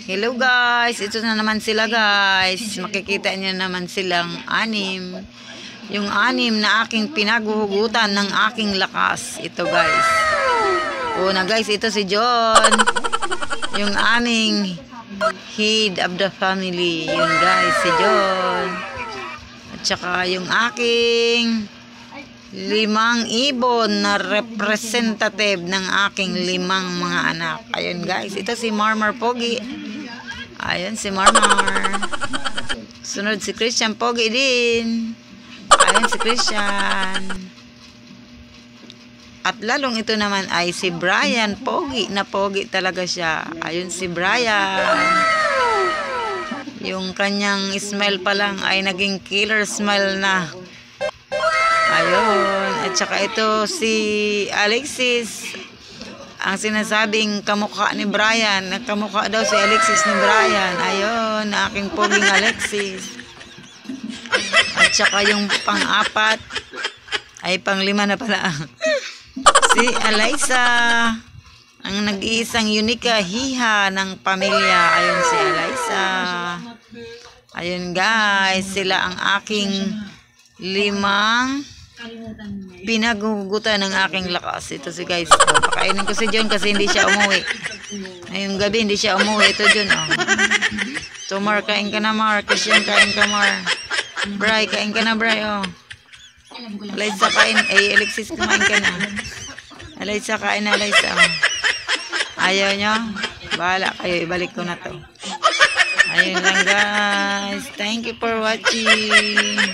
Hello guys, ito na naman sila guys. Makikita niyo naman silang anim. Yung anim na aking pinaguhugutan ng aking lakas. Ito guys. Una guys, ito si John. Yung aming head of the family. Yun guys, si John. At saka yung aking 5 ibon na representative ng aking 5 mga anak. Ayun guys, ito si Marmar Pogi. Ayun si Marmar. Sunod si Christian Pogi din. Ayun si Christian. At lalong ito naman ay si Brian Pogi, na Pogi talaga siya. Ayun si Brian. Yung kanyang smile pa lang ay naging killer smile na. Ayun. At saka ito si Alexis. Ang sinasabing kamukha ni Brian. Kamukha daw si Alexis ni Brian. Ayun. Aking poging Alexis. At saka yung pang-4 ay pang-5 na pala. Si Eliza. Ang nag-iisang unika hiha ng pamilya. Ayun si Eliza. Ayun guys. Sila ang aking 5 pinagugutan ng aking lakas. Ito si guys. Pakainin ko si John kasi hindi siya umuwi. Ngayong gabi hindi siya umuwi. Ito John. So Mar, kain ka na Mar. Christian, kain ka Mar. Bray, kain ka na Bray. Eliza, kain. Alexis, kumain ka na. Eliza, kain na Eliza. Ayaw nyo? Bahala kayo. Ibalik ko na to. Ayun lang guys. Thank you for watching.